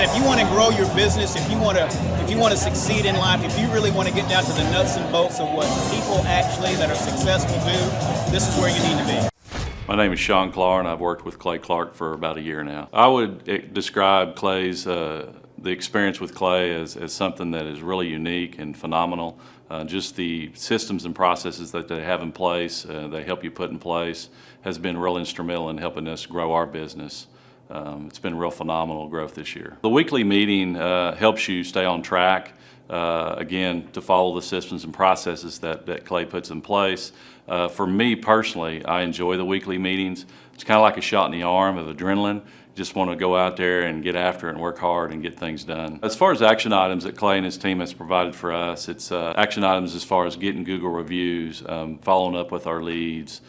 man, if you want to grow your business, if you want to succeed in life, if you really want to get down to the nuts and bolts of what people actually that are successful do, this is where you need to be. My name is Sean Clark, and I've worked with Clay Clark for about a year now. I would describe Clay's the experience with Clay as something that is really unique and phenomenal. Just the systems and processes that they have in place, they help you put in place, has been real instrumental in helping us grow our business. It's been real phenomenal growth this year. The weekly meeting helps you stay on track, again, to follow the systems and processes that Clay puts in place. For me personally, I enjoy the weekly meetings. It's kind of like a shot in the arm of adrenaline. Just want to go out there and get after it and work hard and get things done. As far as action items that Clay and his team has provided for us, it's action items as far as getting Google reviews, following up with our leads,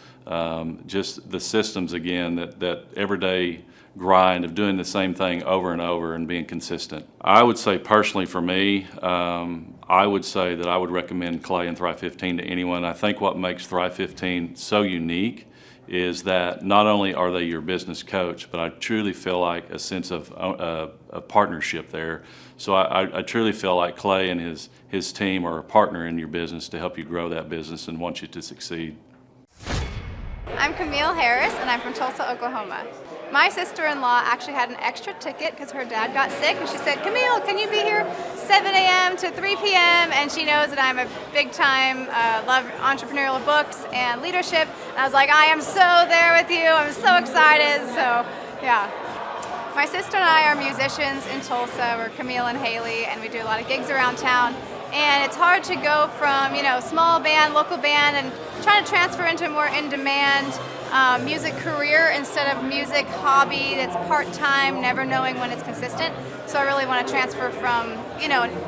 just the systems again, that everyday grind of doing the same thing over and over and being consistent. I would say personally for me, I would say that I would recommend Clay and Thrive 15 to anyone. I think what makes Thrive 15 so unique is that not only are they your business coach, but I truly feel like a sense of a partnership there. So I truly feel like Clay and his team are a partner in your business to help you grow that business and want you to succeed. I'm Camille Harris, and I'm from Tulsa, Oklahoma. My sister-in-law actually had an extra ticket because her dad got sick, and she said, Camille, can you be here 7 a.m. to 3 p.m.? And she knows that I'm a big-time love entrepreneurial books and leadership. And I was like, I am so there with you. I'm so excited. So, yeah. My sister and I are musicians in Tulsa. We're Camille and Haley, and we do a lot of gigs around town. And it's hard to go from, small band, local band, and trying to transfer into a more in-demand music career instead of music hobby that's part-time, never knowing when it's consistent. So I really want to transfer from,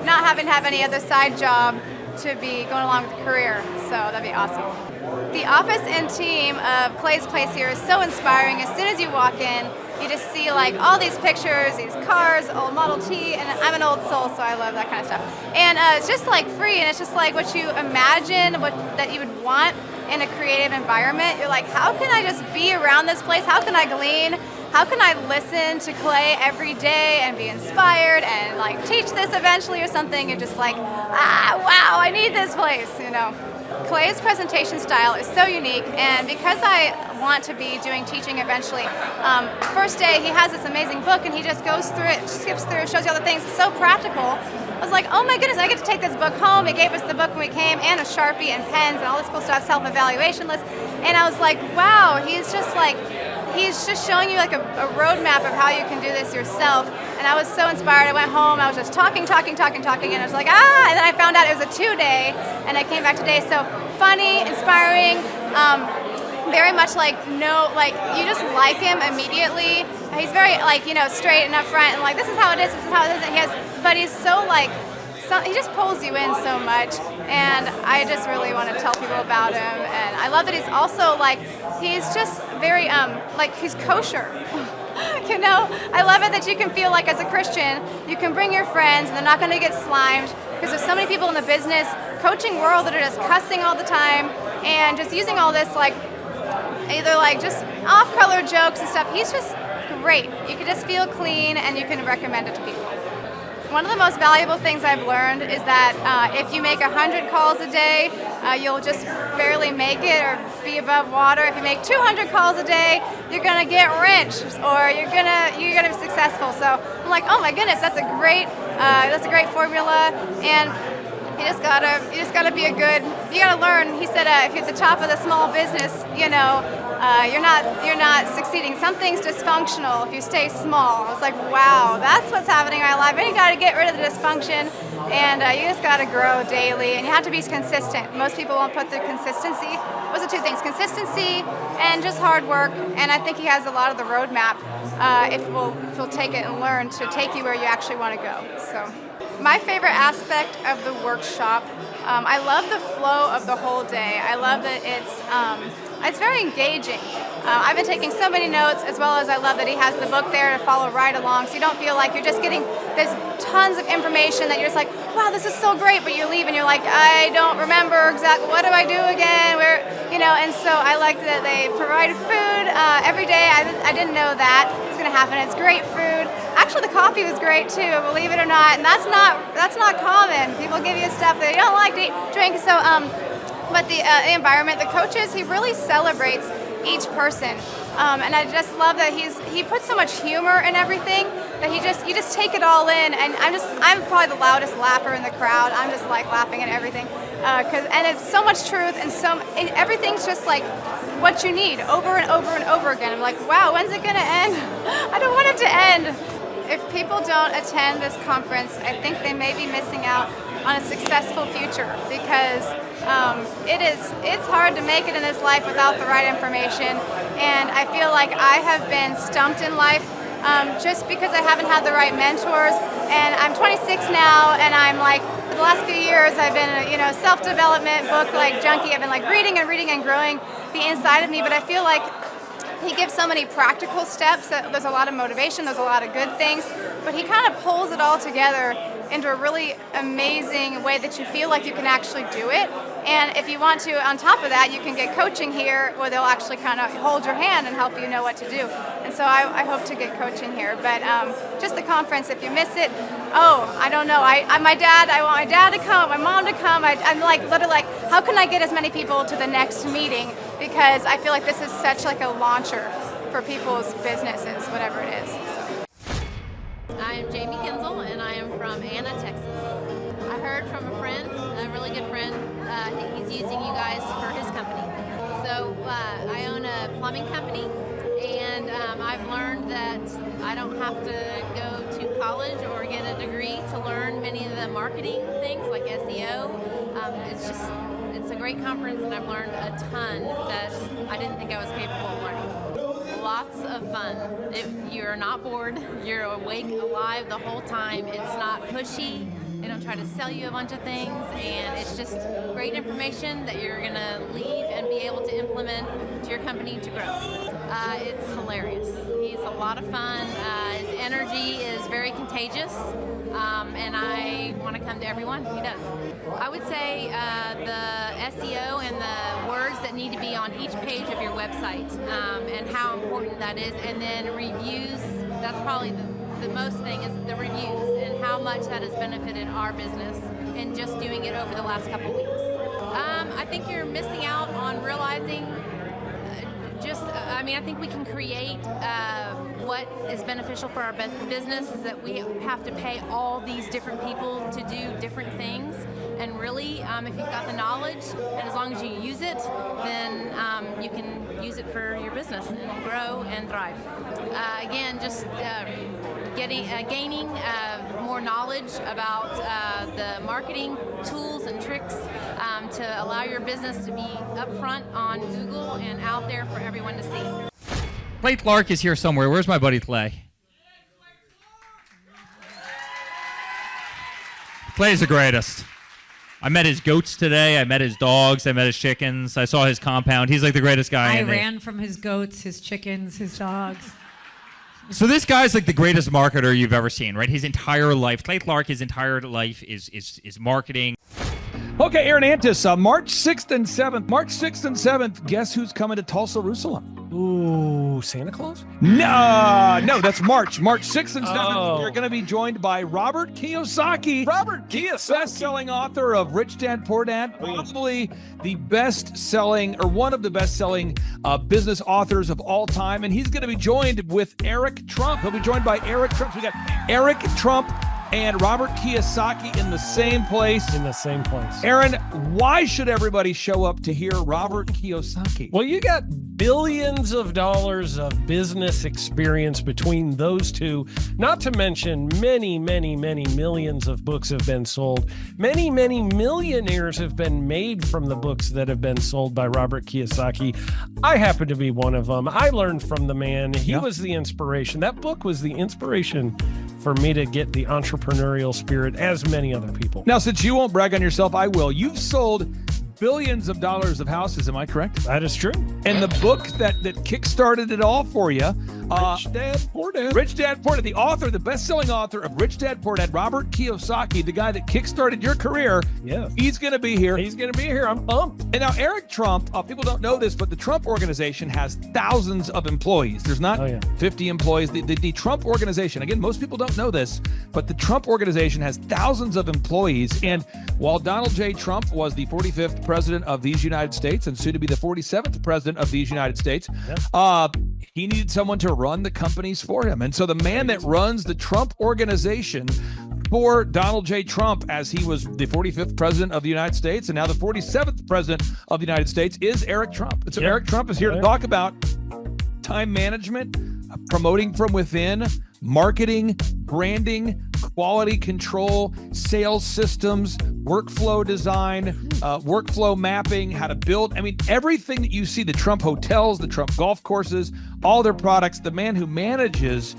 not having to have any other side job to be going along with the career. So that'd be awesome. The office and team of Clay's Place here is so inspiring. As soon as you walk in, you just see like all these pictures, these cars, old Model T, and I'm an old soul, so I love that kind of stuff. And it's just like free, and it's just like what you imagine that you would want in a creative environment. You're like, how can I just be around this place? How can I glean? How can I listen to Clay every day and be inspired and like teach this eventually or something? You're just like, wow, I need this place, Clay's presentation style is so unique, and because I want to be doing teaching eventually, first day he has this amazing book and he just goes through it, skips through, shows you all the things. It's so practical. I was like, oh my goodness, I get to take this book home. He gave us the book when we came, and a Sharpie and pens and all this cool stuff, self-evaluation list. And I was like, wow, he's just showing you like a roadmap of how you can do this yourself. And I was so inspired. I went home, I was just talking, and I was like, and then I found out it was a 2-day, and I came back today. So funny, inspiring, very much you just like him immediately. He's very straight and upfront and like, this is how it is, this is how it isn't. But he's so he just pulls you in so much, and I just really want to tell people about him. And I love that he's also he's just very he's kosher. I love it that you can feel like as a Christian, you can bring your friends and they're not going to get slimed, because there's so many people in the business coaching world that are just cussing all the time and just using all this either just off-color jokes and stuff. He's just great. You can just feel clean and you can recommend it to people. One of the most valuable things I've learned is that if you make 100 calls a day, you'll just barely make it or be above water. If you make 200 calls a day, you're gonna get rich, or you're gonna be successful. So I'm like, oh my goodness, that's a great formula. And you just gotta be you gotta learn. He said, if you're at the top of the small business, you're not succeeding. Something's dysfunctional if you stay small. I was like, wow, that's what's happening in my life. And you got to get rid of the dysfunction, and you just got to grow daily, and you have to be consistent. Most people won't put the consistency. Those are two things: consistency and just hard work. And I think he has a lot of the roadmap if we'll take it and learn to take you where you actually want to go. So. My favorite aspect of the workshop, I love the flow of the whole day. I love that it's very engaging. I've been taking so many notes, as well as I love that he has the book there to follow right along, so you don't feel like you're just getting this tons of information that you're just like, wow, this is so great, but you leave and you're like, I don't remember exactly, what do I do again? And so I like that they provide food every day. I didn't know that it's going to happen. It's great food. Actually, the coffee was great too, believe it or not, and that's not common. People give you stuff they don't like to drink. So, but the environment, the coaches, he really celebrates each person, and I just love that he puts so much humor in everything that you just take it all in. And I'm probably the loudest laugher in the crowd. I'm just like laughing at everything, and it's so much truth and everything's just like what you need over and over and over again. I'm like, wow, when's it gonna end? I don't want it to end. If people don't attend this conference, I think they may be missing out on a successful future, because it's hard to make it in this life without the right information. And I feel like I have been stumped in life just because I haven't had the right mentors. And I'm 26 now, and I'm like, for the last few years, I've been a self-development book like junkie. I've been like reading and growing the inside of me. But I feel like he gives so many practical steps. There's a lot of motivation, there's a lot of good things, but he kind of pulls it all together into a really amazing way that you feel like you can actually do it. And if you want to, on top of that, you can get coaching here where they'll actually kind of hold your hand and help you know what to do. And so I hope to get coaching here. But just the conference, if you miss it, I don't know. I want my dad to come, my mom to come. I'm like literally like, how can I get as many people to the next meeting? Because I feel like this is such like a launcher for people's businesses, whatever it is. So. I am Jamie Kinzel, and I am from Anna, Texas. I heard from a friend, a really good friend. He's using you guys for his company. So I own a plumbing company, and I've learned that I don't have to go to college or get a degree to learn many of the marketing things like SEO. It's a great conference, and I've learned a ton that I didn't think I was capable of learning. Lots of fun. You're not bored. You're awake, alive the whole time. It's not pushy. They don't try to sell you a bunch of things, and it's just great information that you're going to leave and be able to implement to your company to grow. It's hilarious. He's a lot of fun. His energy is very contagious, and I want to come to everyone. He does. I would say the SEO and the words that need to be on each page of your website, and how important that is, and then reviews. That's probably the most thing is the reviews and how much that has benefited our business and just doing it over the last couple weeks. I think you're missing out on realizing I think we can create what is beneficial for our business is that we have to pay all these different people to do different things. And really, if you've got the knowledge, and as long as you use it, then you can use it for your business and grow and thrive. Again, just gaining more knowledge about the marketing tools and tricks to allow your business to be upfront on Google and out there for everyone to see. Clay Clark is here somewhere. Where's my buddy Clay? Clay's the greatest. I met his goats today. I met his dogs. I met his chickens. I saw his compound. He's like the greatest guy. I ran from his goats, his chickens, his dogs. So this guy's like the greatest marketer you've ever seen, right? His entire life, Clay Clark, his entire life is marketing. Okay, Aaron Antis, March 6th and 7th. March 6th and 7th, guess who's coming to Tulsa, Jerusalem? Ooh, Santa Claus? No, that's March 6th and 7th. Oh. You're going to be joined by Robert Kiyosaki. Robert Kiyosaki. Best-selling author of Rich Dad, Poor Dad. Probably the best-selling, or one of the best-selling business authors of all time. And he's going to be joined with Eric Trump. He'll be joined by Eric Trump. So we got Eric Trump and Robert Kiyosaki in the same place. Aaron, why should everybody show up to hear Robert Kiyosaki? Well, you got billions of dollars of business experience between those two, not to mention many, many, many millions of books have been sold. Many, many millionaires have been made from the books that have been sold by Robert Kiyosaki. I happen to be one of them. I learned from the man. He was the inspiration. That book was the inspiration for me to get the entrepreneurial spirit, as many other people. Now, since you won't brag on yourself, I will. You've sold billions of dollars of houses, am I correct? That is true. And the book that kickstarted it all for you Rich Dad, Poor Dad. Rich Dad, Poor Dad, the author, the best-selling author of Rich Dad, Poor Dad, Robert Kiyosaki, the guy that kickstarted your career. Yeah. He's going to be here. He's going to be here. I'm pumped. And now Eric Trump, people don't know this, but the Trump organization has thousands of employees. There's not 50 employees. The Trump organization, again, most people don't know this, but the Trump organization has thousands of employees. And while Donald J. Trump was the 45th president of these United States and soon to be the 47th president of these United States, he needed someone to run the companies for him. And so the man that runs the Trump organization for Donald J. Trump, as he was the 45th president of the United States and now the 47th president of the United States, is Eric Trump. And so Eric Trump is here to talk about time management, promoting from within, marketing, branding, quality control, sales systems, workflow design, workflow mapping, how to build. I mean, everything that you see, the Trump hotels, the Trump golf courses, all their products, the man who manages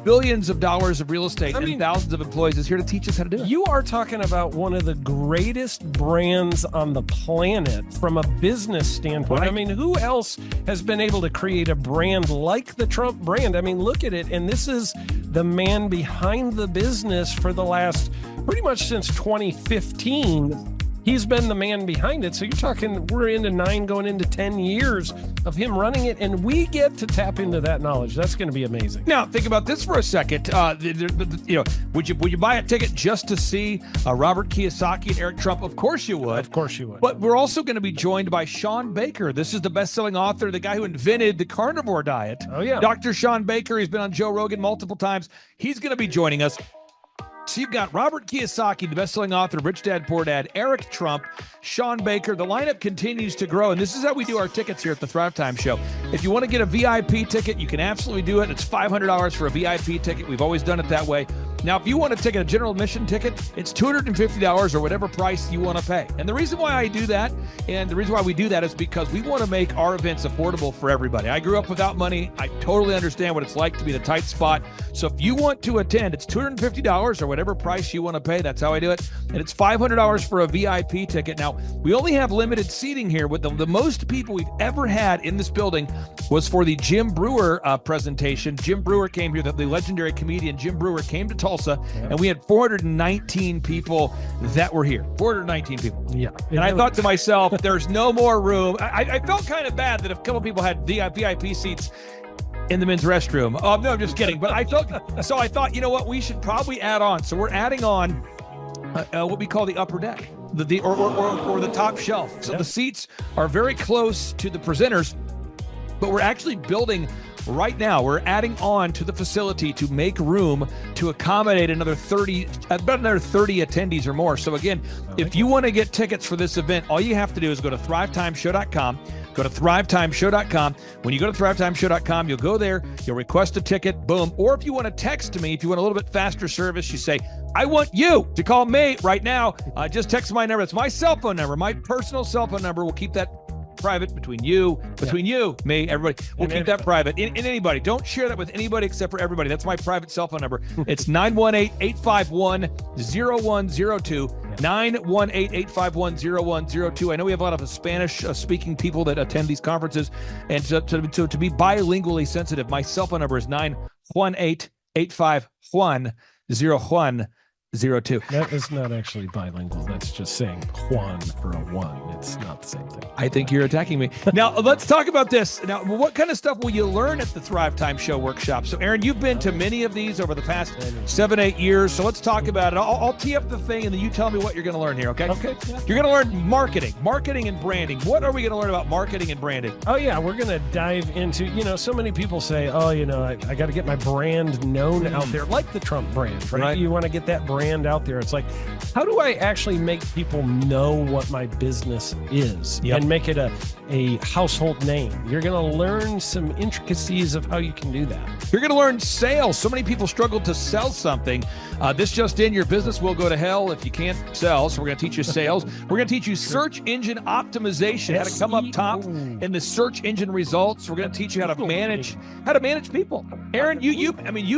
billions of dollars of real estate and thousands of employees is here to teach us how to do it. You are talking about one of the greatest brands on the planet from a business standpoint. Right. I mean, who else has been able to create a brand like the Trump brand? I mean, look at it. And this is the man behind the business for the last pretty much since 2015. He's been the man behind it. So you're talking, we're into 9 going into 10 years of him running it, and we get to tap into that knowledge. That's going to be amazing. Now, think about this for a second. Would you buy a ticket just to see Robert Kiyosaki and Eric Trump? Of course you would. Of course you would. But we're also going to be joined by Sean Baker. This is the best-selling author, the guy who invented the carnivore diet. Oh, yeah. Dr. Sean Baker. He's been on Joe Rogan multiple times. He's going to be joining us. So you've got Robert Kiyosaki, the best-selling author of Rich Dad, Poor Dad, Eric Trump, Sean Baker. The lineup continues to grow, and this is how we do our tickets here at the Thrivetime Show. If you want to get a VIP ticket, you can absolutely do it. It's $500 for a VIP ticket. We've always done it that way. Now, if you want to take a general admission ticket, it's $250 or whatever price you want to pay. And the reason why I do that, and the reason why we do that is because we want to make our events affordable for everybody. I grew up without money. I totally understand what it's like to be in a tight spot. So if you want to attend, it's $250 or whatever price you want to pay. That's how I do it. And it's $500 for a VIP ticket. Now, we only have limited seating here. With the most people we've ever had in this building was for the Jim Brewer presentation. Jim Brewer came here, the legendary comedian Jim Brewer came to Tulsa, and we had 419 people that were here. 419 people. Yeah. And I thought to myself, there's no more room. I felt kind of bad that a couple people had VIP seats in the men's restroom. Oh, no, I'm just kidding. But I thought, you know what? We should probably add on. So we're adding on what we call the upper deck, or the top shelf. So the seats are very close to the presenters, but we're actually building right now. We're adding on to the facility to make room to accommodate about another 30 attendees or more. So again, if you want to get tickets for this event, all you have to do is go to thrivetimeshow.com. Go to thrivetimeshow.com. When you go to thrivetimeshow.com, you'll go there, you'll request a ticket, boom. Or if you want to text me, if you want a little bit faster service, you say, I want you to call me right now. Just text my number. It's my cell phone number, my personal cell phone number. We'll keep that private between you, me, everybody. We'll keep that private. In anybody. Don't share that with anybody except for everybody. That's my private cell phone number. It's 918-851-0102. 918-851-0102. I know we have a lot of Spanish-speaking people that attend these conferences, and so to be bilingually sensitive, my cell phone number is 918-851-0102. That is not actually bilingual. That's just saying Juan for a one. It's not the same thing. I think you're attacking me. Now, let's talk about this. Now, what kind of stuff will you learn at the Thrivetime Show workshop? So, Aaron, you've been to many of these over the past 7-8 years. So let's talk about it. I'll tee up the thing, and then you tell me what you're going to learn here, okay? Okay. Yeah. You're going to learn marketing and branding. What are we going to learn about marketing and branding? Oh, yeah. We're going to dive into, so many people say, I got to get my brand known out there, like the Trump brand, right? You want to get that brand out there. It's like, how do I actually make people know what my business is and make it a household name? You're going to learn some intricacies of how you can do that. You're going to learn sales. So many people struggle to sell something. This just in, your business will go to hell if you can't sell. So we're going to teach you sales. We're going to teach you search engine optimization, how to come up top in the search engine results. We're going to teach you how to manage people. Aaron, you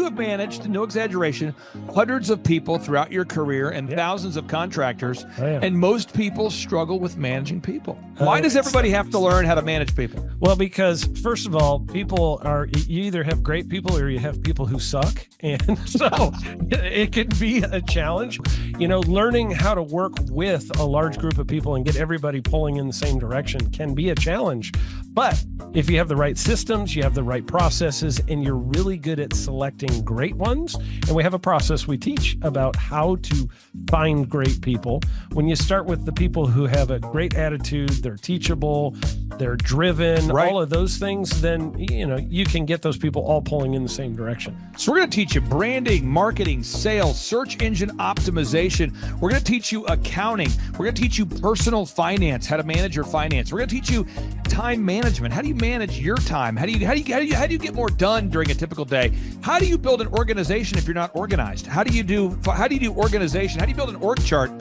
have managed, no exaggeration, hundreds of people throughout throughout your career and thousands of contractors. Oh, yeah. And most people struggle with managing people. Why does everybody have to learn how to manage people? Well, because first of all, people are, you either have great people or you have people who suck. And so it can be a challenge, learning how to work with a large group of people and get everybody pulling in the same direction can be a challenge. But if you have the right systems, you have the right processes, and you're really good at selecting great ones, and we have a process we teach about how to find great people. When you start with the people who have a great attitude, they're teachable, they're driven, all of those things, then, you can get those people all pulling in the same direction. So we're going to teach you branding, marketing, sales, search engine optimization. We're going to teach you accounting. We're going to teach you personal finance, how to manage your finance. We're going to teach you time management. How do you manage your time? How do you get more done during a typical day? How do you build an organization if you're not organized? How do you do organization? How do you build an org chart?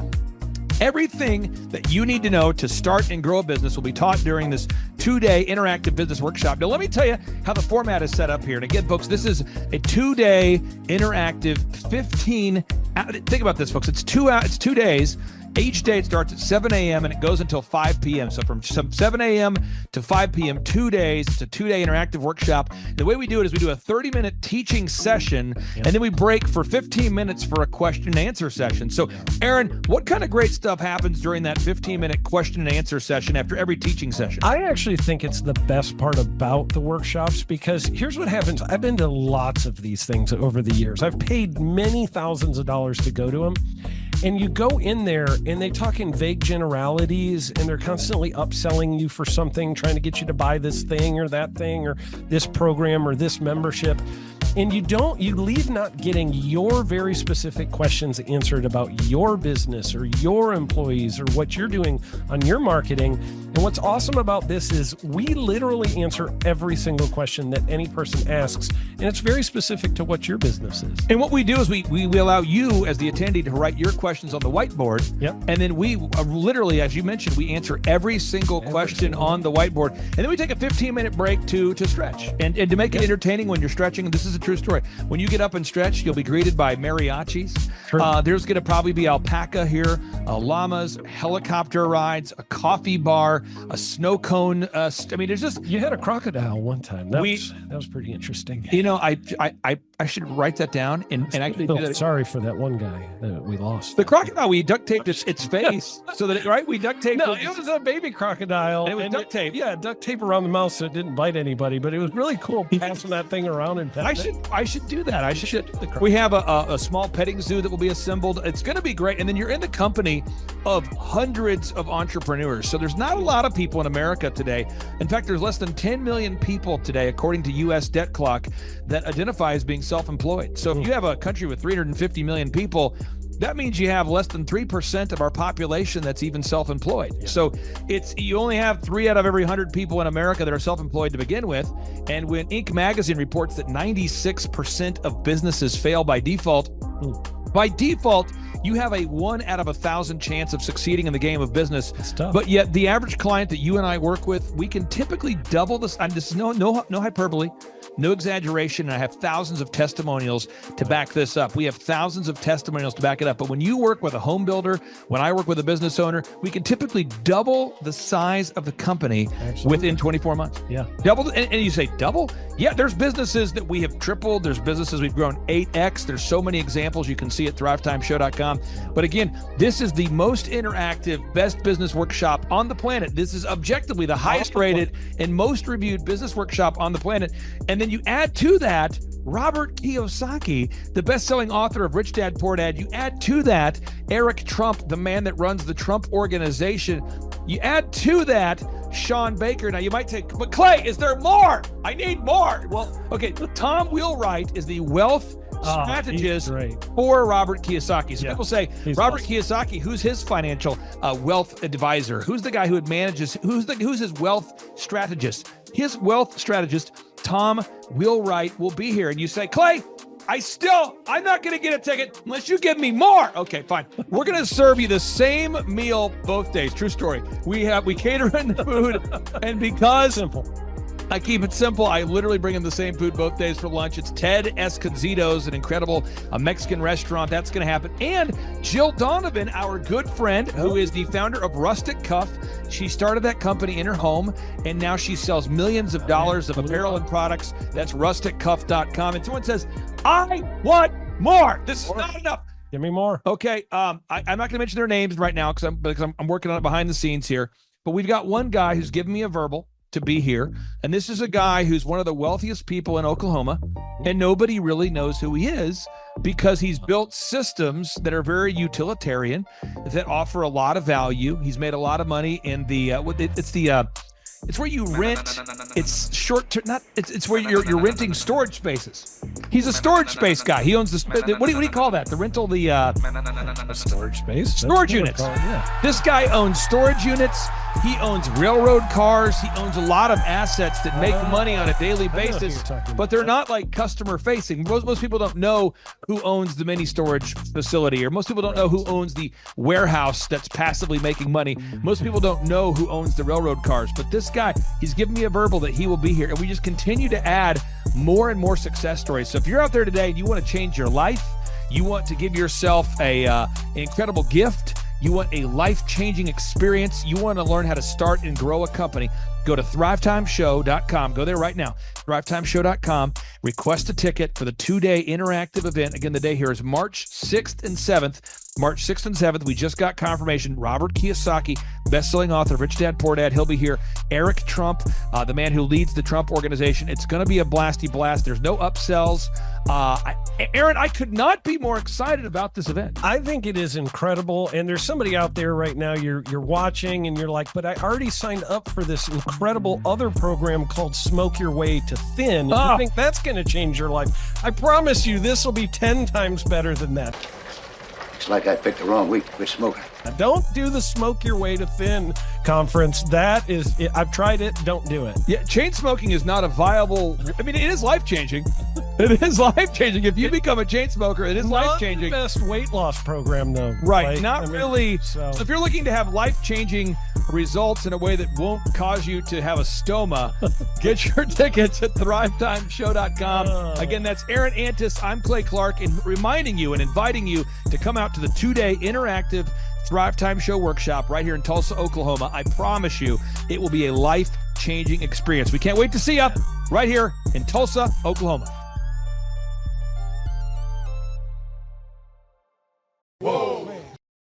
Everything that you need to know to start and grow a business will be taught during this 2-day interactive business workshop. Now, let me tell you how the format is set up here. And again, folks, this is a 2-day interactive 15. Think about this, folks. It's 2 days. Each day it starts at 7 a.m. and it goes until 5 p.m. So from 7 a.m. to 5 p.m., 2 days. It's a 2-day interactive workshop. The way we do it is we do a 30-minute teaching session, and then we break for 15 minutes for a question and answer session. So, Aaron, what kind of great stuff happens during that 15-minute question and answer session after every teaching session? I actually think it's the best part about the workshops, because here's what happens. I've been to lots of these things over the years. I've paid many thousands of dollars to go to them. And you go in there and they talk in vague generalities, and they're constantly upselling you for something, trying to get you to buy this thing or that thing or this program or this membership. And you leave not getting your very specific questions answered about your business or your employees or what you're doing on your marketing. And what's awesome about this is we literally answer every single question that any person asks, and it's very specific to what your business is. And what we do is we allow you as the attendee to write your questions on the whiteboard. Yep. And then we literally, as you mentioned, we answer every single question on the whiteboard. And then we take a 15-minute break to stretch and to make it entertaining when you're stretching. And this is a true story. When you get up and stretch, you'll be greeted by mariachis. There's going to probably be alpaca here, llamas, helicopter rides, a coffee bar, a snow cone. There's just... You had a crocodile one time. That was pretty interesting. I should write that down and actually do that. Sorry for that one guy that we lost. The crocodile, we duct taped its face so that we duct taped. No, it was a baby crocodile. And it was duct tape. Yeah, duct tape around the mouth so it didn't bite anybody. But it was really cool passing that thing around and I should do that. We have a small petting zoo that will be assembled. It's going to be great. And then you're in the company of hundreds of entrepreneurs. So there's not a lot of people in America today. In fact, there's less than 10 million people today, according to U.S. Debt Clock, that identify as being self-employed. So if you have a country with 350 million people, that means you have less than 3% of our population that's even self-employed. Yeah. So you only have 3 out of every 100 people in America that are self-employed to begin with. And when Inc. magazine reports that 96% of businesses fail by default, you have a 1 out of 1,000 chance of succeeding in the game of business. It's tough. But yet the average client that you and I work with, we can typically double this. This is no hyperbole, no exaggeration. And I have thousands of testimonials to back this up. We have thousands of testimonials to back it up. But when you work with a home builder, when I work with a business owner, we can typically double the size of the company within 24 months. Yeah. Double. And you say double? Yeah, there's businesses that we have tripled. There's businesses we've grown 8x. There's so many examples you can see at thrivetimeshow.com. But again, this is the most interactive, best business workshop on the planet. This is objectively the highest rated and most reviewed business workshop on the planet. And then you add to that Robert Kiyosaki, the best-selling author of Rich Dad, Poor Dad. You add to that Eric Trump, the man that runs the Trump Organization. You add to that Sean Baker. Now you might take, but Clay, is there more? I need more. Well, okay, Tom Wheelwright is the wealth strategist for Robert Kiyosaki. So people say, Robert Kiyosaki, who's his financial wealth advisor? Who's the guy who manages, who's his wealth strategist? His wealth strategist, Tom Wheelwright, will be here. And you say, Clay, I'm not going to get a ticket unless you give me more. Okay, fine. We're going to serve you the same meal both days. True story. We cater in the food, and because I keep it simple. I literally bring in the same food both days for lunch. It's Ted Escondido's, an incredible Mexican restaurant. That's going to happen. And Jill Donovan, our good friend, who is the founder of Rustic Cuff. She started that company in her home, and now she sells millions of dollars of apparel and products. That's rusticcuff.com. And someone says, I want more. This is not enough. Give me more. Okay. I'm not going to mention their names right now because I'm working on it behind the scenes here. But we've got one guy who's given me a verbal to be here. And this is a guy who's one of the wealthiest people in Oklahoma, and nobody really knows who he is because he's built systems that are very utilitarian, that offer a lot of value. He's made a lot of money in it's where you rent. It's short term. It's where you're renting storage spaces. He's a storage space guy. He owns what do you call that? The rental, Storage space. Storage units. This guy owns storage units. He owns railroad cars. He owns a lot of assets that make money on a daily basis, but they're not like customer facing. Most people don't know who owns the mini storage facility, or most people don't know who owns the warehouse that's passively making money. Most people don't know who owns the railroad cars, but this guy, he's given me a verbal that he will be here, and we just continue to add more and more success stories. So if you're out there today and you want to change your life, you want to give yourself an incredible gift, you want a life-changing experience, you want to learn how to start and grow a company, go to thrivetimeshow.com. Go there right now, thrivetimeshow.com. Request a ticket for the 2-day interactive event. Again, the day here is March 6th and 7th. March 6th and 7th, we just got confirmation. Robert Kiyosaki, best-selling author of Rich Dad, Poor Dad, he'll be here. Eric Trump, the man who leads the Trump organization. It's going to be a blasty blast. There's no upsells. Aaron, I could not be more excited about this event. I think it is incredible. And there's somebody out there right now, you're watching and you're like, but I already signed up for this incredible other program called Smoke Your Way to Thin. I think that's going to change your life. I promise you, this will be 10 times better than that. Looks like I picked the wrong week to quit smoking. Now, don't do the Smoke Your Way to Thin conference. That is, I've tried it. Don't do it. Yeah, chain smoking is not a viable. I mean, it is life-changing. It is life-changing. If you become a chain smoker, it is life-changing. Not the best weight loss program, though. Right, really. So if you're looking to have life-changing results in a way that won't cause you to have a stoma, get your tickets at thrivetimeshow.com. Again, that's Aaron Antis. I'm Clay Clark, and reminding you and inviting you to come out to the 2-day interactive Thrive Time Show workshop right here in Tulsa, Oklahoma. I promise you, it will be a life-changing experience. We can't wait to see you right here in Tulsa, Oklahoma.